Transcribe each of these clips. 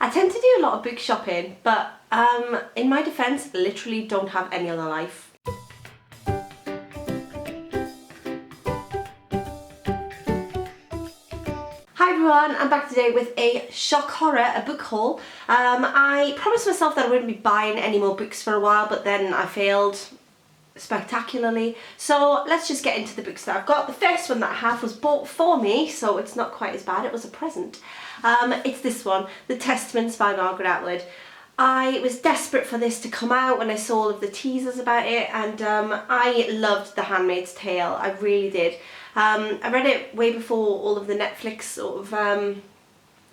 I tend to do a lot of book shopping, but in my defence, literally don't have any other life. Hi everyone, I'm back today with a shock horror, a book haul. I promised myself that I wouldn't be buying any more books for a while, but then I failed spectacularly. So let's just get into the books that I've got. The first one that I have was bought for me, so it's not quite as bad. It was a present. It's this one, The Testaments by Margaret Atwood. I was desperate for this to come out when I saw all of the teasers about it, and I loved The Handmaid's Tale. I really did. I read it way before all of the Netflix sort of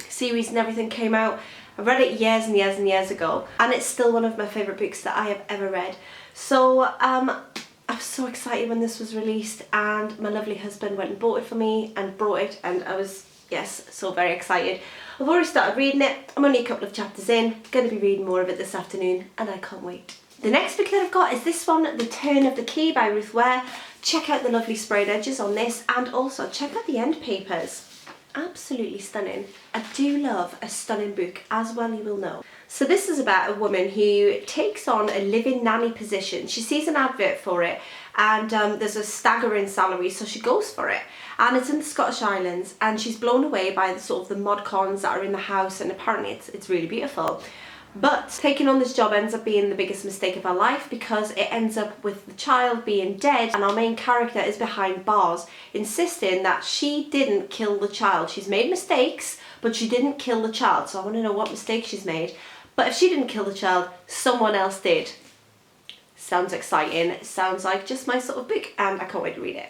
series and everything came out. I read it years and years and years ago, and it's still one of my favourite books that I have ever read. So I was so excited when this was released, and my lovely husband went and bought it for me and brought it, and I was, yes, so very excited. I've already started reading it. I'm only a couple of chapters in, going to be reading more of it this afternoon, and I can't wait. The next book that I've got is this one, The Turn of the Key by Ruth Ware. Check out the lovely sprayed edges on this, and also check out the end papers. Absolutely stunning. I do love a stunning book, as well you will know. So this is about a woman who takes on a live-in nanny position. She sees an advert for it, and there's a staggering salary, so she goes for it. And it's in the Scottish Islands, and she's blown away by the sort of the mod cons that are in the house, and apparently it's really beautiful. But taking on this job ends up being the biggest mistake of her life, because it ends up with the child being dead, and our main character is behind bars, insisting that she didn't kill the child. She's made mistakes, but she didn't kill the child. So I want to know what mistake she's made. But if she didn't kill the child, someone else did. Sounds exciting. Sounds like just my sort of book, and I can't wait to read it.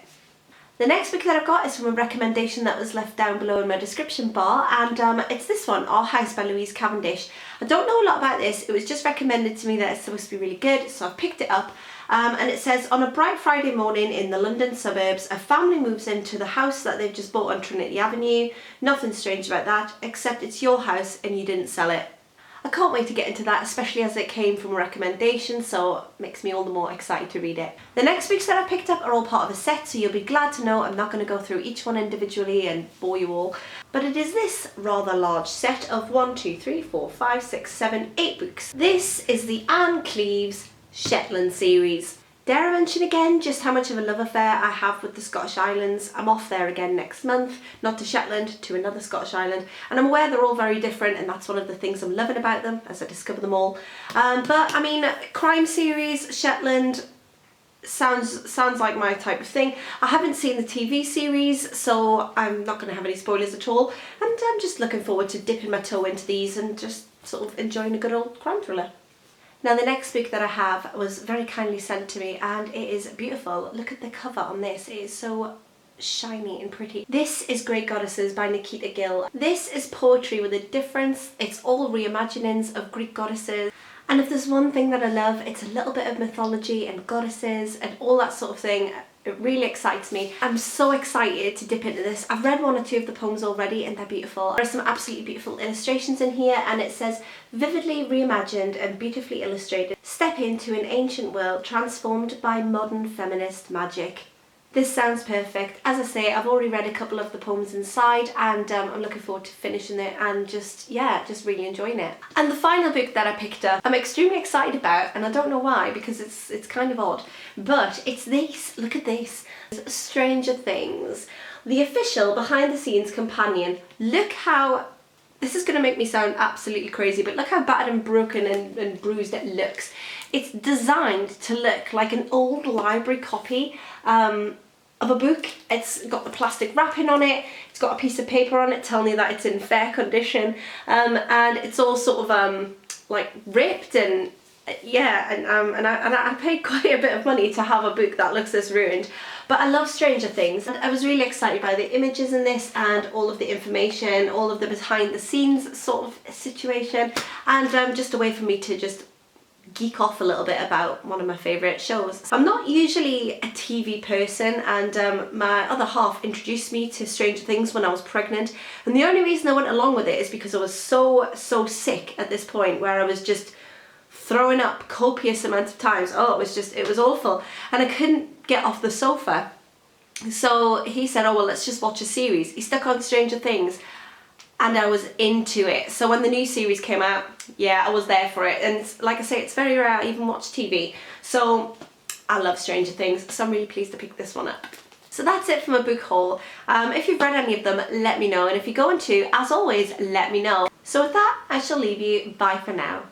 The next book that I've got is from a recommendation that was left down below in my description bar, and it's this one, Our House by Louise Cavendish. I don't know a lot about this. It was just recommended to me that it's supposed to be really good, so I picked it up. And it says, on a bright Friday morning in the London suburbs, a family moves into the house that they've just bought on Trinity Avenue. Nothing strange about that, except it's your house and you didn't sell it. I can't wait to get into that, especially as it came from a recommendation, so it makes me all the more excited to read it. The next books that I picked up are all part of a set, so you'll be glad to know I'm not going to go through each one individually and bore you all. But it is this rather large set of 1, 2, 3, 4, 5, 6, 7, 8 books. This is the Anne Cleeves Shetland series. Dare I mention again just how much of a love affair I have with the Scottish Islands. I'm off there again next month, not to Shetland, to another Scottish island, and I'm aware they're all very different, and that's one of the things I'm loving about them as I discover them all. But I mean, crime series, Shetland, sounds like my type of thing. I haven't seen the TV series, so I'm not going to have any spoilers at all, and I'm just looking forward to dipping my toe into these and just sort of enjoying a good old crime thriller. Now the next book that I have was very kindly sent to me, and it is beautiful. Look at the cover on this, it is so shiny and pretty. This is Great Goddesses by Nikita Gill. This is poetry with a difference. It's all reimaginings of Greek goddesses. And if there's one thing that I love, it's a little bit of mythology and goddesses and all that sort of thing. It really excites me. I'm so excited to dip into this. I've read 1 or 2 of the poems already, and they're beautiful. There are some absolutely beautiful illustrations in here, and it says, vividly reimagined and beautifully illustrated, step into an ancient world transformed by modern feminist magic. This sounds perfect. As I say, I've already read a couple of the poems inside, and I'm looking forward to finishing it and just really enjoying it. And the final book that I picked up, I'm extremely excited about, and I don't know why, because it's kind of odd, but it's this. Look at this. Stranger Things. The official behind-the-scenes companion. Look how... This is going to make me sound absolutely crazy, but look how battered and broken and bruised it looks. It's designed to look like an old library copy of a book. It's got the plastic wrapping on it, it's got a piece of paper on it telling you that it's in fair condition, and it's all sort of like ripped and yeah, and I paid quite a bit of money to have a book that looks this ruined. But I love Stranger Things, and I was really excited by the images in this and all of the information, all of the behind the scenes sort of situation, and just a way for me to just geek off a little bit about one of my favourite shows. I'm not usually a TV person, and my other half introduced me to Stranger Things when I was pregnant, and the only reason I went along with it is because I was so sick at this point where I was just throwing up copious amounts of times. Oh, it was awful, and I couldn't get off the sofa. So he said, oh well, let's just watch a series. He stuck on Stranger Things, and I was into it. So when the new series came out, yeah, I was there for it. And like I say, it's very rare I even watch TV. So I love Stranger Things, so I'm really pleased to pick this one up. So that's it for my book haul. If you've read any of them, let me know. And if you're going to, as always, let me know. So with that, I shall leave you. Bye for now.